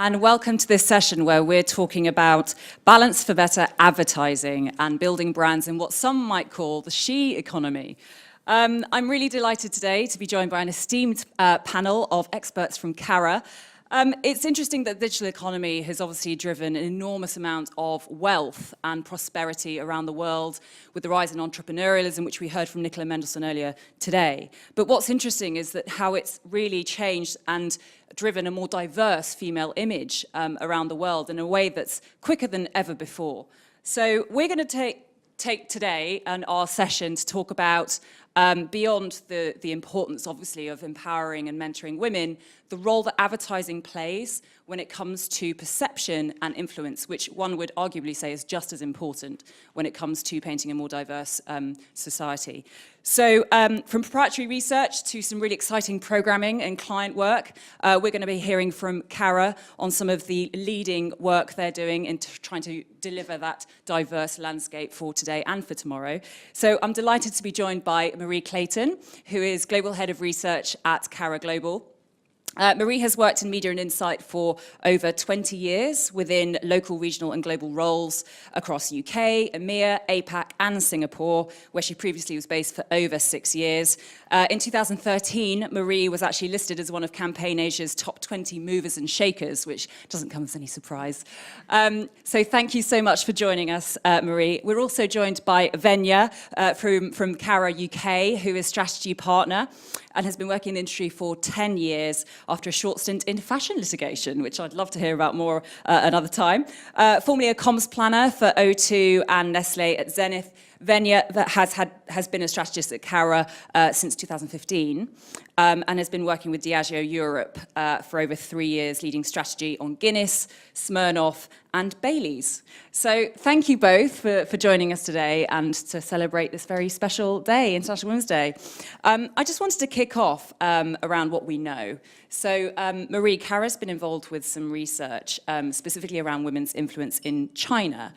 And welcome to this session where we're talking about balance for better advertising and building brands in what some might call the she economy. I'm really delighted today to be joined by an esteemed panel of experts from Cara. It's interesting that the digital economy has obviously driven an enormous amount of wealth and prosperity around the world with the rise in entrepreneurialism, which we heard from Nicola Mendelsohn earlier today. But what's interesting is that how it's really changed and driven a more diverse female image around the world in a way that's quicker than ever before. So we're going to take today and our session to talk about beyond the importance, obviously, of empowering and mentoring women, the role that advertising plays when it comes to perception and influence, which one would arguably say is just as important when it comes to painting a more diverse society. So from proprietary research to some really exciting programming and client work, we're going to be hearing from Cara on some of the leading work they're doing in trying to deliver that diverse landscape for today and for tomorrow. So I'm delighted to be joined by Marie Clayton, who is Global Head of Research at Cara Global. Marie has worked in media and insight for over 20 years within local, regional and global roles across UK, EMEA, APAC and Singapore, where she previously was based for over 6 years. In 2013, Marie was actually listed as one of Campaign Asia's top 20 movers and shakers, which doesn't come as any surprise. So thank you so much for joining us, Marie. We're also joined by Venya from Cara UK, who is strategy partner and has been working in the industry for 10 years after a short stint in fashion litigation, which I'd love to hear about more another time. Formerly a comms planner for O2 and Nestle at Zenith, Venya that has been a strategist at Cara since 2015 and has been working with Diageo Europe for over 3 years, leading strategy on Guinness, Smirnoff and Baileys. So thank you both for joining us today and to celebrate this very special day, International Women's Day. I just wanted to kick off around what we know. So Marie, Cara's been involved with some research specifically around women's influence in China.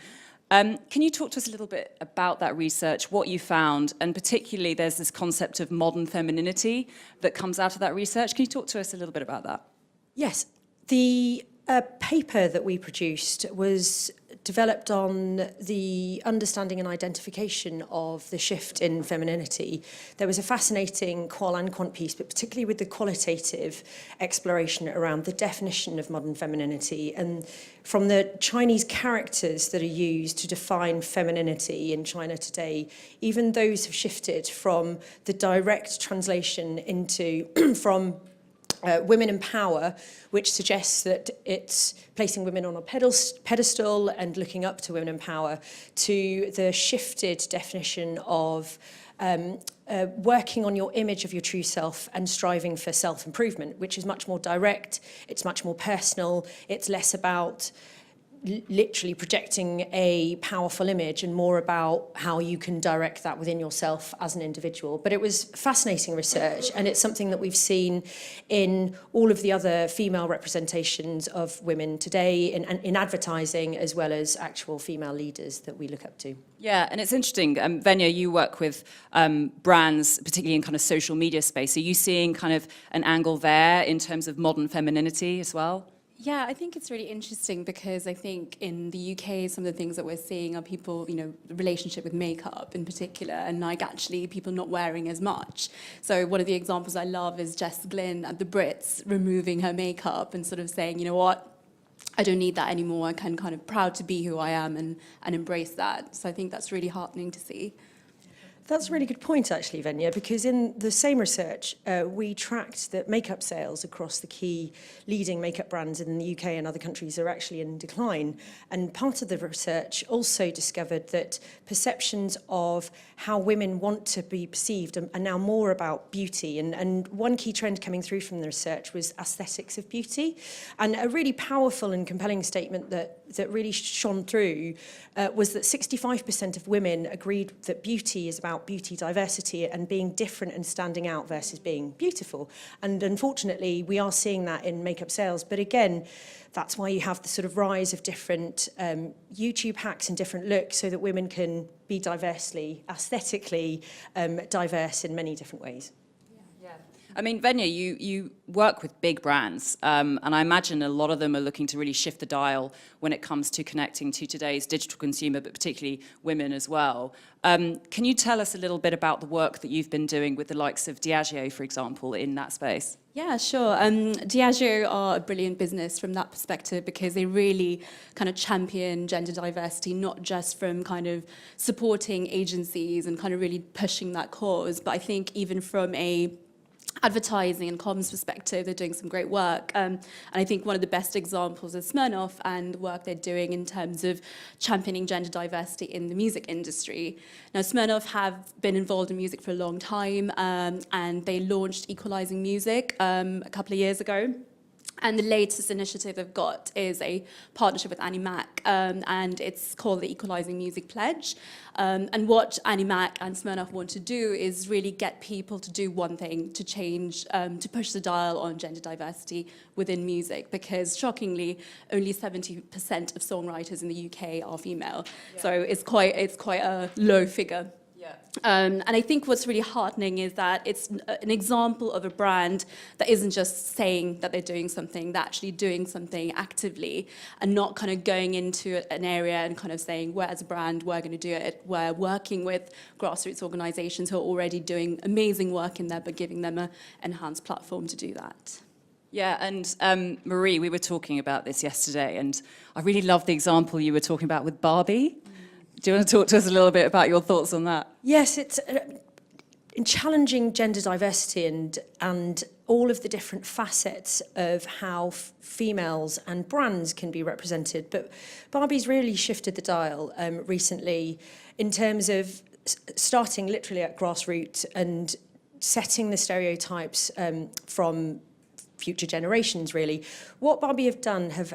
Can you talk to us a little bit about that research, what you found, and particularly there's this concept of modern femininity that comes out of that research. Can you talk to us a little bit about that? Yes, the paper that we produced was developed on the understanding and identification of the shift in femininity. There was a fascinating qual and quant piece, but particularly with the qualitative exploration around the definition of modern femininity and from the Chinese characters that are used to define femininity in China today, even those have shifted from the direct translation into from women in power, which suggests that it's placing women on a pedestal and looking up to women in power, to the shifted definition of working on your image of your true self and striving for self-improvement, which is much more direct, it's much more personal, it's less about literally projecting a powerful image and more about how you can direct that within yourself as an individual. But it was fascinating research, and it's something that we've seen in all of the other female representations of women today in advertising, as well as actual female leaders that we look up to. Yeah, and it's interesting. Venya, you work with brands, particularly in kind of social media space. Are you seeing kind of an angle there in terms of modern femininity as well? Yeah, I think it's really interesting because I think in the UK, some of the things that we're seeing are people, the relationship with makeup in particular, and like actually people not wearing as much. So one of the examples I love is Jess Glynn at the Brits removing her makeup and sort of saying, you know what, I don't need that anymore. I can kind of proud to be who I am and embrace that. So I think that's really heartening to see. That's a really good point, actually, Venya, because in the same research, we tracked that makeup sales across the key leading makeup brands in the UK and other countries are actually in decline. And part of the research also discovered that perceptions of how women want to be perceived are now more about beauty. And one key trend coming through from the research was aesthetics of beauty. And a really powerful and compelling statement that really shone through was that 65% of women agreed that beauty is about beauty diversity and being different and standing out versus being beautiful. And unfortunately, we are seeing that in makeup sales. But again, that's why you have the sort of rise of different YouTube hacks and different looks so that women can be diversely, aesthetically diverse in many different ways. Yeah. I mean, Venya, you work with big brands, and I imagine a lot of them are looking to really shift the dial when it comes to connecting to today's digital consumer, but particularly women as well. Can you tell us a little bit about the work that you've been doing with the likes of Diageo, for example, in that space? Yeah, sure. Diageo are a brilliant business from that perspective because they really kind of champion gender diversity, not just from kind of supporting agencies and kind of really pushing that cause, but I think even from a advertising and comms perspective, they're doing some great work. And I think one of the best examples is Smirnoff and the work they're doing in terms of championing gender diversity in the music industry. Now, Smirnoff have been involved in music for a long time, and they launched Equalising Music a couple of years ago. And the latest initiative they've got is a partnership with Annie Mac, and it's called the Equalising Music Pledge. And what Annie Mac and Smirnoff want to do is really get people to do one thing, to change, to push the dial on gender diversity within music, because shockingly, only 70% of songwriters in the UK are female. Yeah. So it's quite a low figure. Yeah. And I think what's really heartening is that it's an example of a brand that isn't just saying that they're doing something, they're actually doing something actively and not kind of going into an area and kind of saying, we're as a brand, we're going to do it. We're working with grassroots organisations who are already doing amazing work in there, but giving them an enhanced platform to do that. Yeah, and Marie, we were talking about this yesterday, and I really love the example you were talking about with Barbie. Do you want to talk to us a little bit about your thoughts on that? Yes, it's in challenging gender diversity and all of the different facets of how females and brands can be represented. But Barbie's really shifted the dial recently in terms of starting literally at grassroots and setting the stereotypes from future generations, really. What Barbie have done have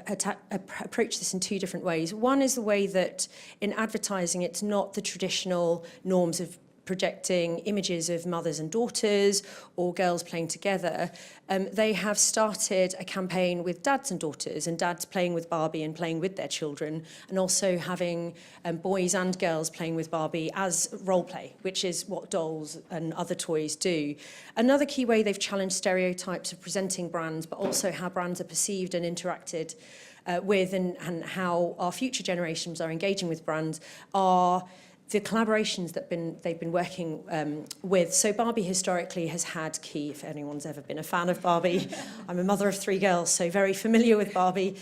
approached this in two different ways. One is the way that in advertising, it's not the traditional norms of projecting images of mothers and daughters or girls playing together. They have started a campaign with dads and daughters, and dads playing with Barbie and playing with their children, and also having boys and girls playing with Barbie as role play, which is what dolls and other toys do. Another key way they've challenged stereotypes of presenting brands, but also how brands are perceived and interacted with, and how our future generations are engaging with brands, are the collaborations that they've been working with. So Barbie historically has had key, if anyone's ever been a fan of Barbie, I'm a mother of 3 girls, so very familiar with Barbie.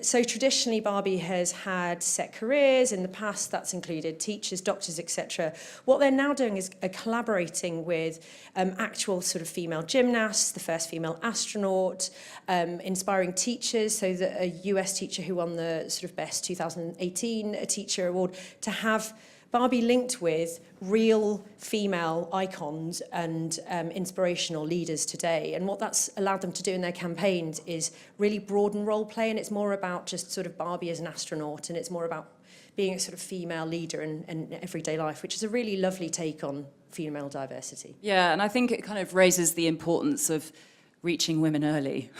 So traditionally Barbie has had set careers. In the past that's included teachers, doctors, etc. What they're now doing is collaborating with actual sort of female gymnasts, the first female astronaut, inspiring teachers, so that a US teacher who won the sort of best 2018 teacher award, to have Barbie linked with real female icons and inspirational leaders today. And what that's allowed them to do in their campaigns is really broaden role play, and it's more about just sort of Barbie as an astronaut, and it's more about being a sort of female leader in everyday life, which is a really lovely take on female diversity. Yeah, and I think it kind of raises the importance of reaching women early,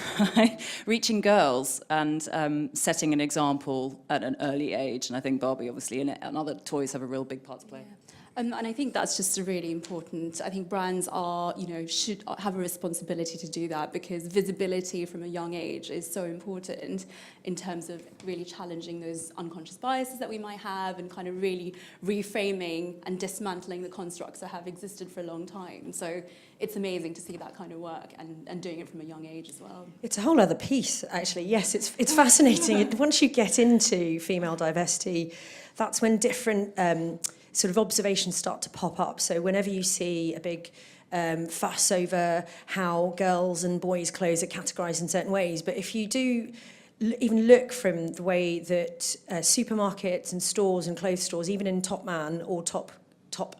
reaching girls, and setting an example at an early age. And I think Barbie, obviously, and other toys have a real big part to play. Yeah. And I think that's just a really important. I think brands are, should have a responsibility to do that, because visibility from a young age is so important in terms of really challenging those unconscious biases that we might have, and kind of really reframing and dismantling the constructs that have existed for a long time. So it's amazing to see that kind of work and doing it from a young age as well. It's a whole other piece, actually. Yes, it's fascinating. Once you get into female diversity, that's when different sort of observations start to pop up. So whenever you see a big fuss over how girls' and boys' clothes are categorised in certain ways, but if you do even look from the way that supermarkets and stores and clothes stores, even in Top Man or Top Top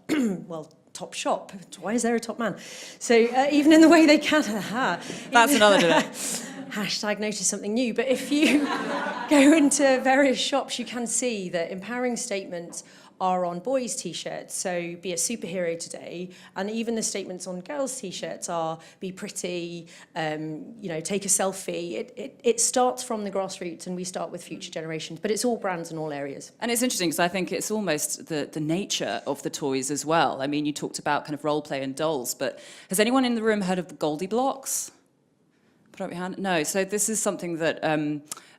Shop. Why is there a Top Man? So even in the way they can... That's another debate. Hashtag notice something new. But if you go into various shops, you can see that empowering statements are on boys' t-shirts. So be a superhero today, and even the statements on girls' t-shirts are be pretty, take a selfie. It starts from the grassroots, and we start with future generations, but it's all brands in all areas. And it's interesting because I think it's almost the nature of the toys as well. I mean, you talked about kind of role play and dolls, but has anyone in the room heard of the Goldie Blocks? Put up your hand. No. So this is something that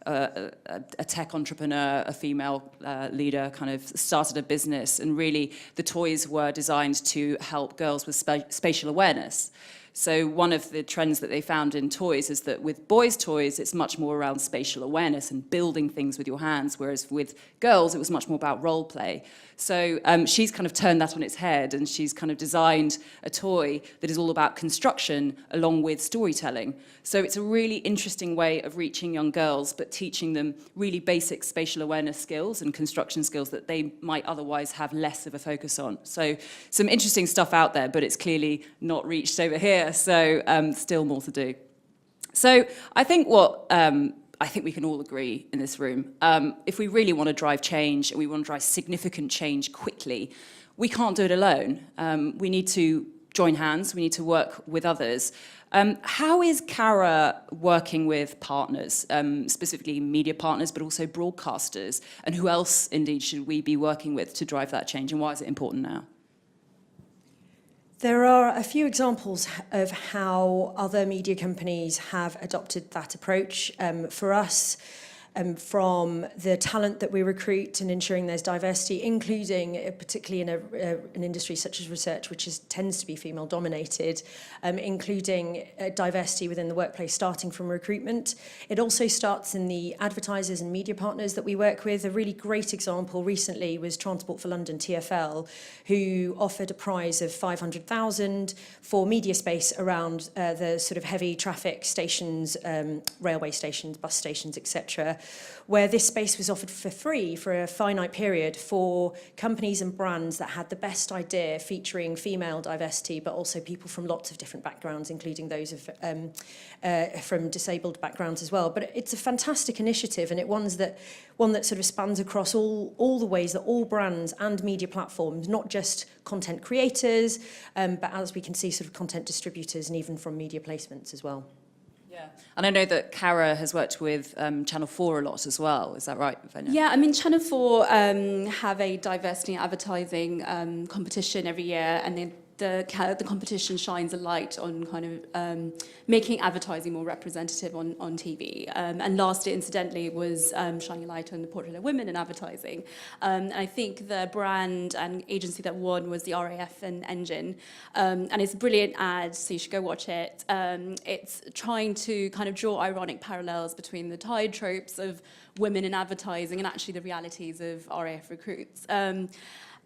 a tech entrepreneur, a female leader, kind of started a business, and really the toys were designed to help girls with spatial awareness. So one of the trends that they found in toys is that with boys' toys, it's much more around spatial awareness and building things with your hands, whereas with girls, it was much more about role play. So she's kind of turned that on its head, and she's kind of designed a toy that is all about construction along with storytelling. So it's a really interesting way of reaching young girls, but teaching them really basic spatial awareness skills and construction skills that they might otherwise have less of a focus on. So some interesting stuff out there, but it's clearly not reached over here, so still more to do. So I think I think we can all agree in this room, if we really want to drive change and we want to drive significant change quickly, we can't do it alone. We need to join hands, we need to work with others. How is Cara working with partners, specifically media partners, but also broadcasters? And who else, indeed, should we be working with to drive that change? And why is it important now? There are a few examples of how other media companies have adopted that approach. For us, from the talent that we recruit and ensuring there's diversity, including particularly in an industry such as research, which tends to be female dominated, including diversity within the workplace, starting from recruitment. It also starts in the advertisers and media partners that we work with. A really great example recently was Transport for London, TfL, who offered a prize of 500,000 for media space around the sort of heavy traffic stations, railway stations, bus stations, etc., where this space was offered for free for a finite period for companies and brands that had the best idea, featuring female diversity, but also people from lots of different backgrounds, including those from disabled backgrounds as well. But it's a fantastic initiative, and one that sort of spans across all the ways that all brands and media platforms, not just content creators, but as we can see, sort of content distributors and even from media placements as well. Yeah, and I know that Cara has worked with Channel 4 a lot as well. Is that right, Venya? Yeah, I mean, Channel 4 have a diversity in advertising competition every year, and the competition shines a light on kind of making advertising more representative on TV. And last year, incidentally, was shining a light on the portrait of women in advertising. And I think the brand and agency that won was the RAF and Engine. And it's a brilliant ad, so you should go watch it. It's trying to kind of draw ironic parallels between the Tide tropes of women in advertising and actually the realities of RAF recruits.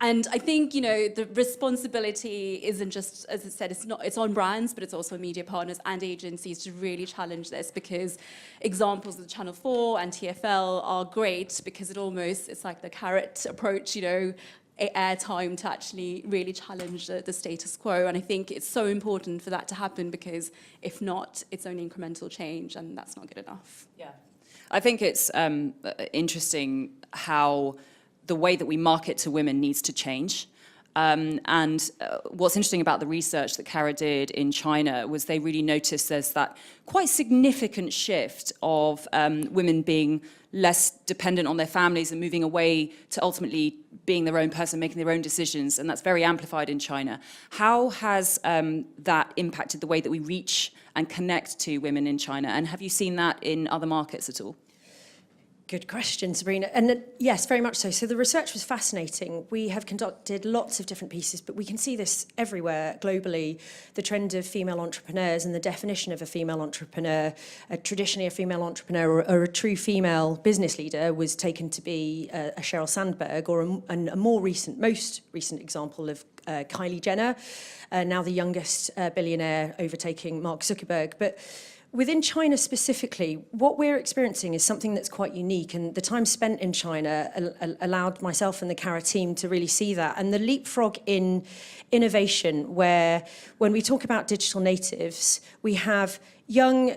And I think, the responsibility isn't just, as I said, it's on brands, but it's also media partners and agencies to really challenge this, because examples of Channel 4 and TfL are great because it's like the carrot approach, airtime to actually really challenge the status quo. And I think it's so important for that to happen, because if not, it's only incremental change, and that's not good enough. Yeah. I think it's interesting how the way that we market to women needs to change. What's interesting about the research that Cara did in China was they really noticed there's that quite significant shift of women being less dependent on their families and moving away to ultimately being their own person, making their own decisions, and that's very amplified in China. How has that impacted the way that we reach and connect to women in China? And have you seen that in other markets at all? Good question, Sabrina. And yes, very much so. So the research was fascinating. We have conducted lots of different pieces, but we can see this everywhere globally, the trend of female entrepreneurs and the definition of a female entrepreneur. Traditionally, a female entrepreneur or a true female business leader was taken to be a Sheryl Sandberg, or a most recent example of Kylie Jenner, now the youngest billionaire, overtaking Mark Zuckerberg. But within China specifically, what we're experiencing is something that's quite unique, and the time spent in China allowed myself and the Cara team to really see that. And the leapfrog in innovation, where when we talk about digital natives, we have young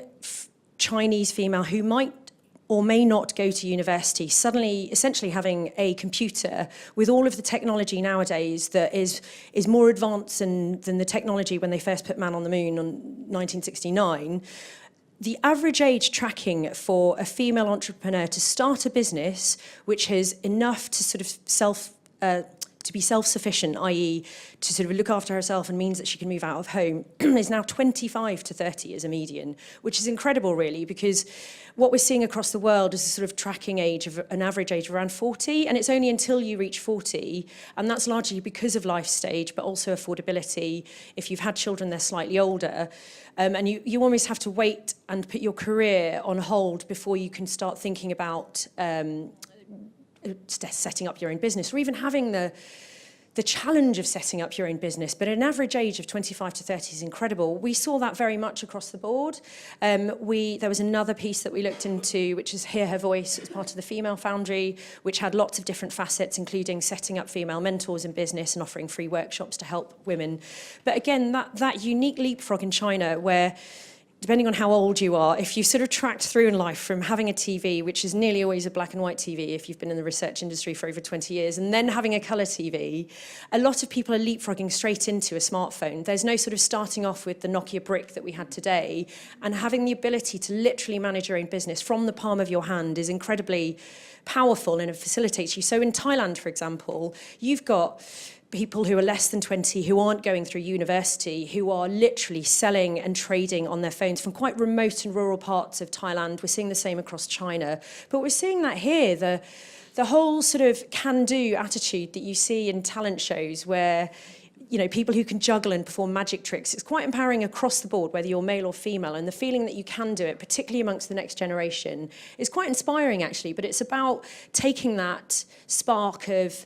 Chinese female who might or may not go to university, suddenly essentially having a computer with all of the technology nowadays that is more advanced than the technology when they first put man on the moon on 1969, the average age tracking for a female entrepreneur to start a business which has enough to sort of to be self-sufficient, i.e. to sort of look after herself and means that she can move out of home, is now 25 to 30 as a median, which is incredible really, because what we're seeing across the world is a sort of tracking age of an average age of around 40, and it's only until you reach 40, and that's largely because of life stage, but also affordability. If you've had children, they're slightly older, and you almost have to wait and put your career on hold before you can start thinking about setting up your own business, or even having the challenge of setting up your own business. But an average age of 25 to 30 is incredible. We saw that very much across the board. There was another piece that we looked into, which is Hear Her Voice, as part of the Female Foundry, which had lots of different facets, including setting up female mentors in business and offering free workshops to help women. But again, that unique leapfrog in China where, depending on how old you are, if you sort of tracked through in life from having a TV, which is nearly always a black and white TV if you've been in the research industry for over 20 years, and then having a colour TV, a lot of people are leapfrogging straight into a smartphone. There's no sort of starting off with the Nokia brick that we had today, and having the ability to literally manage your own business from the palm of your hand is incredibly powerful, and it facilitates you. So in Thailand, for example, you've got people who are less than 20 who aren't going through university, who are literally selling and trading on their phones from quite remote and rural parts of Thailand. We're seeing the same across China. But we're seeing that here, the whole sort of can-do attitude that you see in talent shows where, you know, people who can juggle and perform magic tricks. It's quite empowering across the board, whether you're male or female, and the feeling that you can do it, particularly amongst the next generation, is quite inspiring actually. But it's about taking that spark of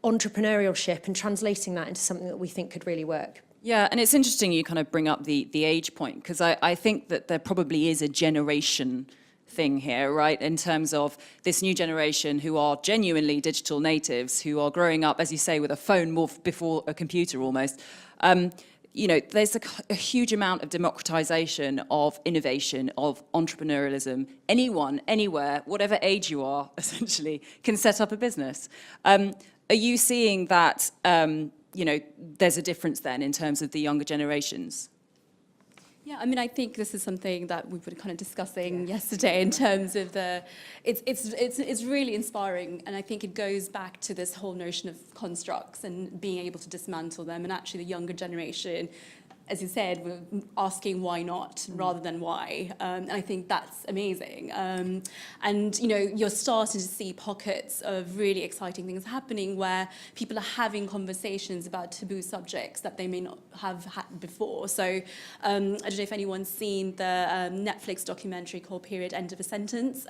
entrepreneurship and translating that into something that we think could really work. Yeah, and it's interesting you kind of bring up the age point, because I think that there probably is a generation thing here, right, in terms of this new generation who are genuinely digital natives, who are growing up, as you say, with a phone more before a computer almost. You know, there's a huge amount of democratization of innovation, of entrepreneurialism. Anyone, anywhere, whatever age you are, essentially, can set up a business. Are you seeing that, you know, there's a difference then in terms of the younger generations? Yeah, I mean, I think this is something that we were kind of discussing yesterday in terms of it's really inspiring, and I think it goes back to this whole notion of constructs and being able to dismantle them, and actually the younger generation, as you said, we're asking why not rather than why. And I think that's amazing. And, you know, you're starting to see pockets of really exciting things happening where people are having conversations about taboo subjects that they may not have had before. So I don't know if anyone's seen the Netflix documentary called Period, End of a Sentence.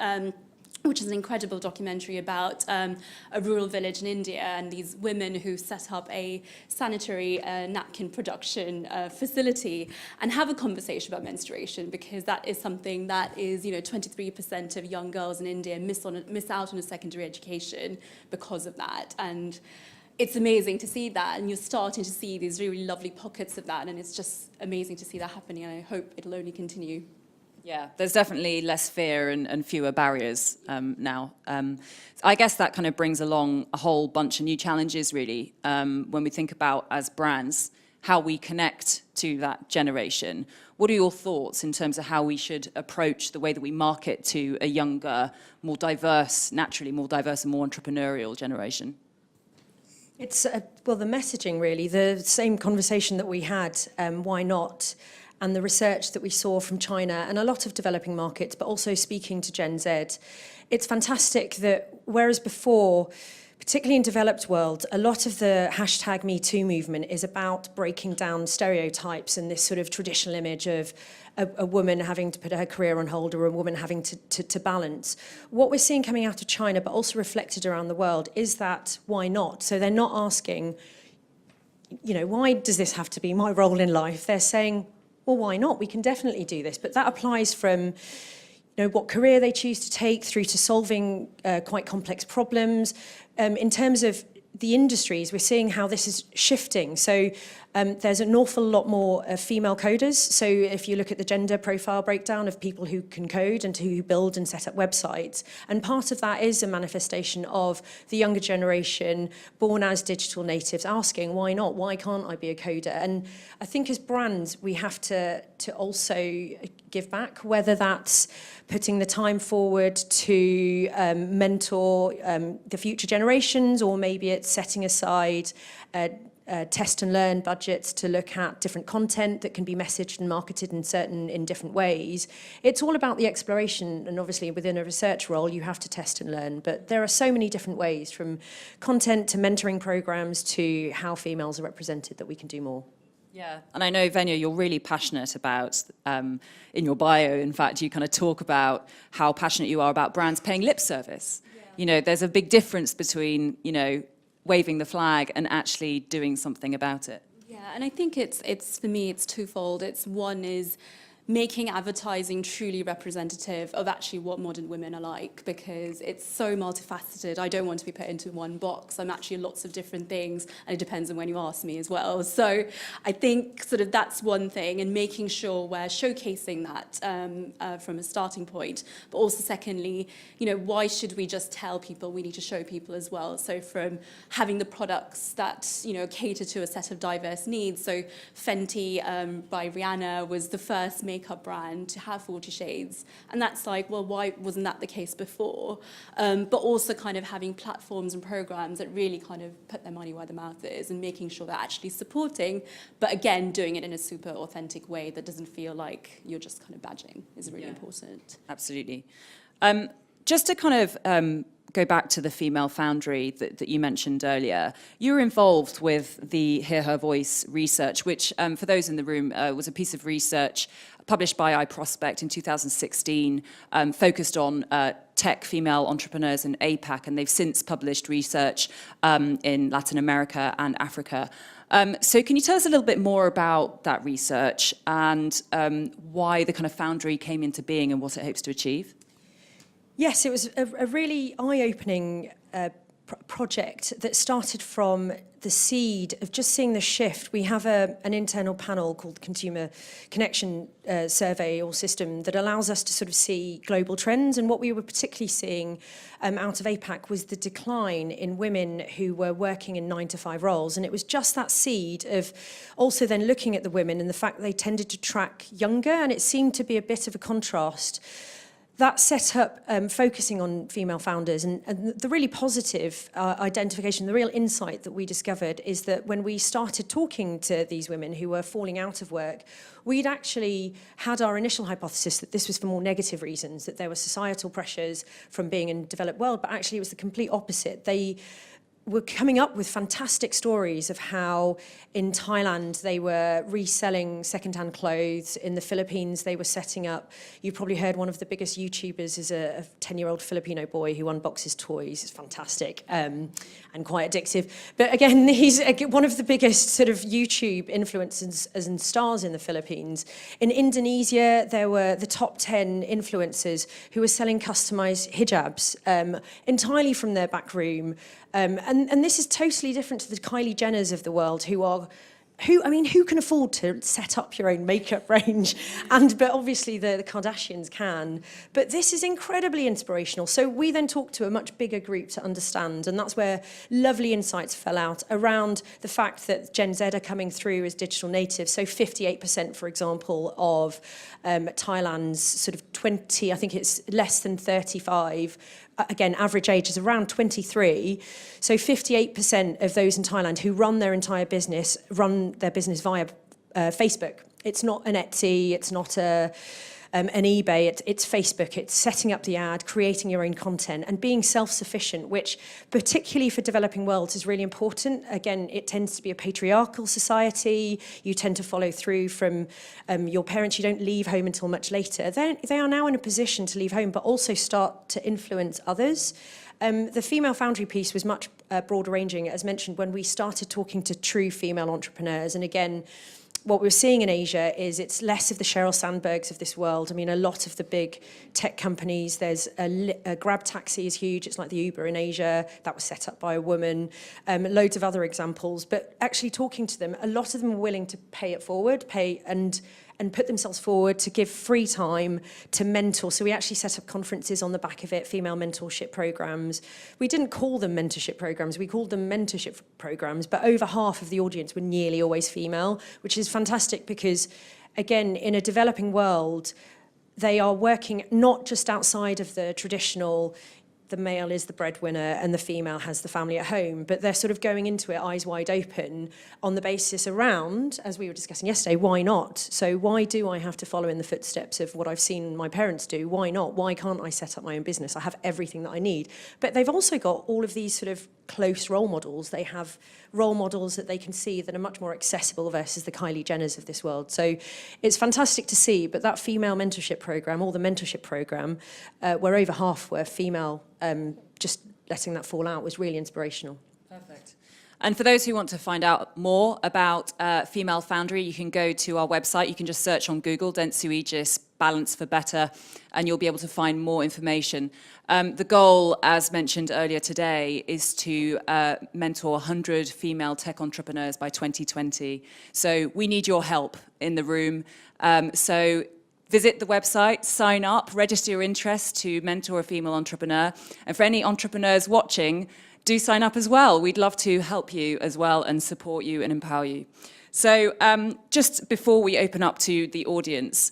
Which is an incredible documentary about a rural village in India and these women who set up a sanitary napkin production facility and have a conversation about menstruation, because that is something that is, you know, 23% of young girls in India miss out on a secondary education because of that. And it's amazing to see that, and you're starting to see these really lovely pockets of that, and it's just amazing to see that happening, and I hope it'll only continue. Yeah, there's definitely less fear and fewer barriers now. I guess that kind of brings along a whole bunch of new challenges, really, when we think about, as brands, how we connect to that generation. What are your thoughts in terms of how we should approach the way that we market to a younger, more diverse, naturally more diverse and more entrepreneurial generation? It's, well, the messaging, really, the same conversation that we had, why not? And the research that we saw from China and a lot of developing markets, but also speaking to Gen Z, it's fantastic that whereas before, particularly in developed world, a lot of the hashtag #MeToo movement is about breaking down stereotypes and this sort of traditional image of a woman having to put her career on hold or a woman having to balance. What we're seeing coming out of China, but also reflected around the world, is that why not? So they're not asking, you know, why does this have to be my role in life? They're saying, well, why not? We can definitely do this. But that applies from, you know, what career they choose to take through to solving quite complex problems. In terms of the industries, we're seeing how this is shifting. So There's an awful lot more female coders. So if you look at the gender profile breakdown of people who can code and who build and set up websites, and part of that is a manifestation of the younger generation born as digital natives asking, why not? Why can't I be a coder? And I think as brands, we have to also give back, whether that's putting the time forward to mentor the future generations, or maybe it's setting aside test and learn budgets to look at different content that can be messaged and marketed in different ways. It's all about the exploration, and obviously within a research role you have to test and learn, but there are so many different ways, from content to mentoring programs to how females are represented, that we can do more. Yeah, and I know, Venya, you're really passionate about, in your bio, in fact, you kind of talk about how passionate you are about brands paying lip service. Yeah. You know, there's a big difference between, you know, waving the flag and actually doing something about it. Yeah, and I think it's for me, it's twofold. It's one is making advertising truly representative of actually what modern women are like, because it's so multifaceted. I don't want to be put into one box. I'm actually lots of different things, and it depends on when you ask me as well. So I think sort of that's one thing, and making sure we're showcasing that from a starting point. But also secondly, you know, why should we just tell people? We need to show people as well. So from having the products that, you know, cater to a set of diverse needs. So Fenty by Rihanna was the first makeup brand to have 40 shades, and that's like, well, why wasn't that the case before? But also kind of having platforms and programs that really kind of put their money where the mouth is, and making sure they're actually supporting, but again doing it in a super authentic way that doesn't feel like you're just kind of badging is really important. Absolutely. Just to kind of go back to the female foundry that you mentioned earlier, you were involved with the Hear Her Voice research, which, for those in the room, was a piece of research published by iProspect in 2016, focused on tech female entrepreneurs in APAC, and they've since published research in Latin America and Africa. So can you tell us a little bit more about that research and why the kind of foundry came into being and what it hopes to achieve? Yes, it was a really eye-opening project that started from the seed of just seeing the shift. We have an internal panel called the Consumer Connection Survey or System that allows us to sort of see global trends, and what we were particularly seeing out of APAC was the decline in women who were working in 9-to-5 roles, and it was just that seed of also then looking at the women and the fact that they tended to track younger, and it seemed to be a bit of a contrast. That set up focusing on female founders, and the really positive identification, the real insight that we discovered is that when we started talking to these women who were falling out of work, we'd actually had our initial hypothesis that this was for more negative reasons, that there were societal pressures from being in the developed world, but actually it was the complete opposite. They were coming up with fantastic stories of how in Thailand they were reselling secondhand clothes. In the Philippines they were setting up, you probably heard one of the biggest YouTubers is a 10-year-old Filipino boy who unboxes toys. It's fantastic and quite addictive. But again, he's one of the biggest sort of YouTube influencers and stars in the Philippines. In Indonesia, there were the top 10 influencers who were selling customized hijabs entirely from their back room. And this is totally different to the Kylie Jenners of the world who can afford to set up your own makeup range? But obviously the Kardashians can. But this is incredibly inspirational. So we then talked to a much bigger group to understand, and that's where lovely insights fell out around the fact that Gen Z are coming through as digital natives. So 58%, for example, of Thailand's sort of 20, I think it's less than 35, again, average age is around 23. So 58% of those in Thailand who run their entire business, run their business via Facebook. It's not an Etsy, it's not an eBay, it's Facebook. It's setting up the ad, creating your own content, and being self-sufficient, which particularly for developing worlds is really important. Again, it tends to be a patriarchal society. You tend to follow through from your parents. You don't leave home until much later. They are now in a position to leave home, but also start to influence others. The female foundry piece was much broader ranging, as mentioned, when we started talking to true female entrepreneurs. And again, what we're seeing in Asia is it's less of the Sheryl Sandbergs of this world. I mean, a lot of the big tech companies, there's a Grab taxi is huge. It's like the Uber in Asia. That was set up by a woman. Loads of other examples. But actually talking to them, a lot of them are willing to pay it forward, and put themselves forward to give free time to mentor. So we actually set up conferences on the back of it, female mentorship programs. We didn't call them mentorship programs, we called them mentorship programs, but over half of the audience were nearly always female, which is fantastic because, again, in a developing world, they are working not just outside of the traditional, the male is the breadwinner and the female has the family at home, but they're sort of going into it eyes wide open on the basis around, as we were discussing yesterday, why not? So why do I have to follow in the footsteps of what I've seen my parents do? Why not? Why can't I set up my own business? I have everything that I need. But they've also got all of these sort of close role models. They have role models that they can see that are much more accessible versus the Kylie Jenners of this world. So it's fantastic to see, but that female mentorship program, or the mentorship program, where over half were female, just letting that fall out was really inspirational. Perfect. And for those who want to find out more about Female Foundry, you can go to our website. You can just search on Google, Dentsu Aegis, Balance for Better, and you'll be able to find more information. The goal, as mentioned earlier today, is to mentor 100 female tech entrepreneurs by 2020. So we need your help in the room. So visit the website, sign up, register your interest to mentor a female entrepreneur. And for any entrepreneurs watching, do sign up as well. We'd love to help you as well and support you and empower you. So just before we open up to the audience,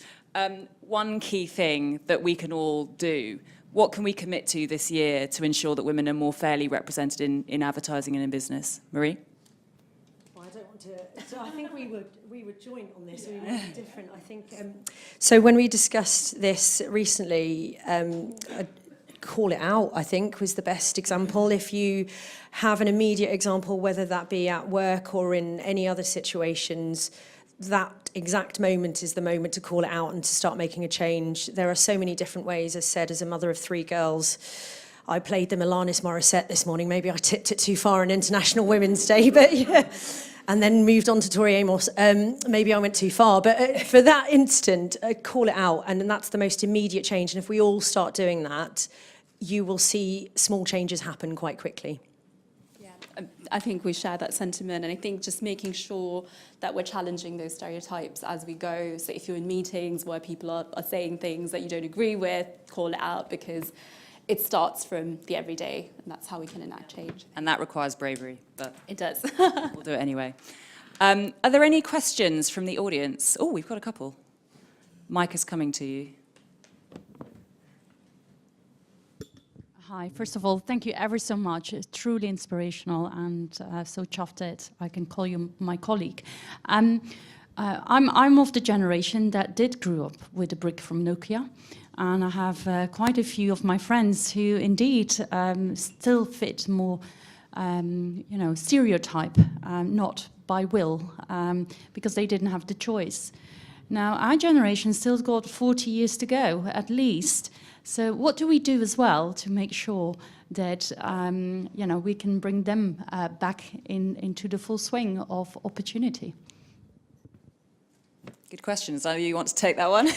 one key thing that we can all do, what can we commit to this year to ensure that women are more fairly represented in advertising and in business? Marie? Well, I don't want to, so I think we would join on this, we would be different. I think, so when we discussed this recently, call it out, I think, was the best example. If you have an immediate example, whether that be at work or in any other situations, that exact moment is the moment to call it out and to start making a change. There are so many different ways. As said, as a mother of 3 girls, I played the Alanis Morissette this morning. Maybe I tipped it too far on International Women's Day, but yeah. And then moved on to Tori Amos. Maybe I went too far, but for that instant, call it out, and that's the most immediate change. And if we all start doing that, you will see small changes happen quite quickly. Yeah, I think we share that sentiment, and I think just making sure that we're challenging those stereotypes as we go. So if you're in meetings where people are saying things that you don't agree with, call it out, because it starts from the everyday, and that's how we can enact change. And that requires bravery, but it does. We'll do it anyway. Are there any questions from the audience? Oh, we've got a couple. Mike is coming to you. Hi, first of all, thank you ever so much. It's truly inspirational, and so chuffed that I can call you my colleague. I'm of the generation that did grow up with a brick from Nokia, and I have quite a few of my friends who indeed still fit more, stereotype, not by will, because they didn't have the choice. Now, our generation still got 40 years to go, at least. So what do we do as well to make sure that we can bring them back into the full swing of opportunity? Good questions. You want to take that one?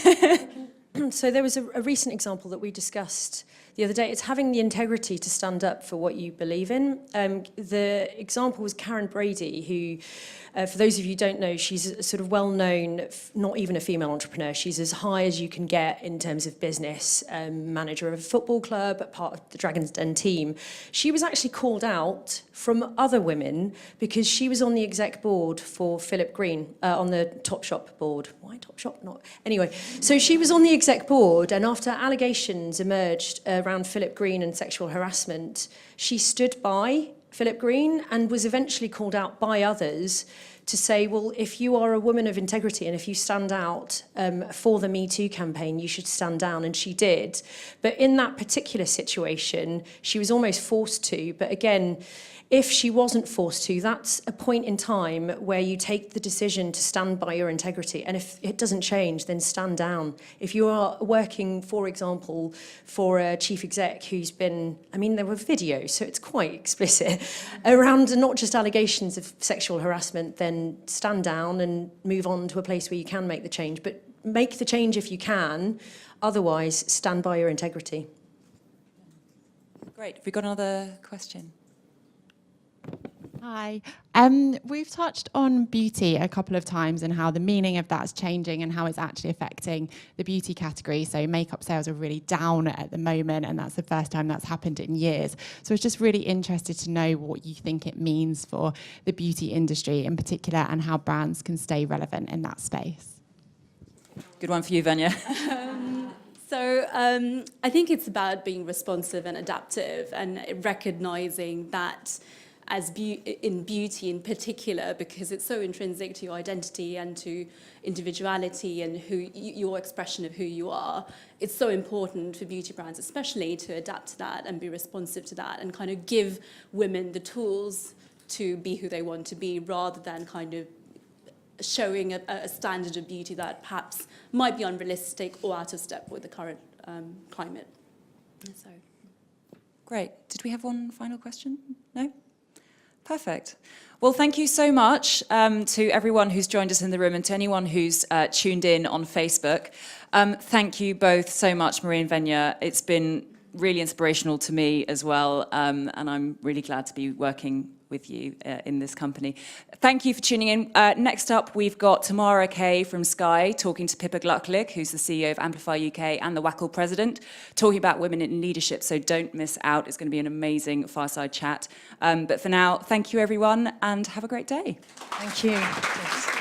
So there was a recent example that we discussed the other day. It's having the integrity to stand up for what you believe in. The example was Karen Brady, who, for those of you who don't know, she's a sort of well-known, not even a female entrepreneur. She's as high as you can get in terms of business, manager of a football club, part of the Dragon's Den team. She was actually called out from other women because she was on the exec board for Philip Green, on the Topshop board. Why Topshop? Not anyway. So she was on the exec board, and after allegations emerged around Philip Green and sexual harassment, she stood by Philip Green and was eventually called out by others to say, well, if you are a woman of integrity and if you stand out for the Me Too campaign, you should stand down, and she did. But in that particular situation, she was almost forced to. But again, if she wasn't forced to, that's a point in time where you take the decision to stand by your integrity. And if it doesn't change, then stand down. If you are working, for example, for a chief exec who's been, there were videos, so it's quite explicit, around not just allegations of sexual harassment, then then stand down and move on to a place where you can make the change. But make the change if you can, otherwise stand by your integrity. Great. Have we got another question? Hi. We've touched on beauty a couple of times and how the meaning of that's changing and how it's actually affecting the beauty category. So makeup sales are really down at the moment, and that's the first time that's happened in years. So I was just really interested to know what you think it means for the beauty industry in particular and how brands can stay relevant in that space. Good one for you, Vanya. So I think it's about being responsive and adaptive and recognizing that as in beauty in particular, because it's so intrinsic to your identity and to individuality and your expression of who you are, it's so important for beauty brands especially to adapt to that and be responsive to that and kind of give women the tools to be who they want to be, rather than kind of showing a standard of beauty that perhaps might be unrealistic or out of step with the current climate. So. Great. Did we have one final question? No? Perfect. Well, thank you so much to everyone who's joined us in the room and to anyone who's tuned in on Facebook. Thank you both so much, Marie and Venya. It's been really inspirational to me as well, and I'm really glad to be working with you in this company. Thank you for tuning in. Next up, we've got Tamara Kay from Sky talking to Pippa Glucklich, who's the CEO of Amplify UK and the WACL president, talking about women in leadership, so don't miss out. It's going to be an amazing fireside chat. But for now, thank you, everyone, and have a great day. Thank you.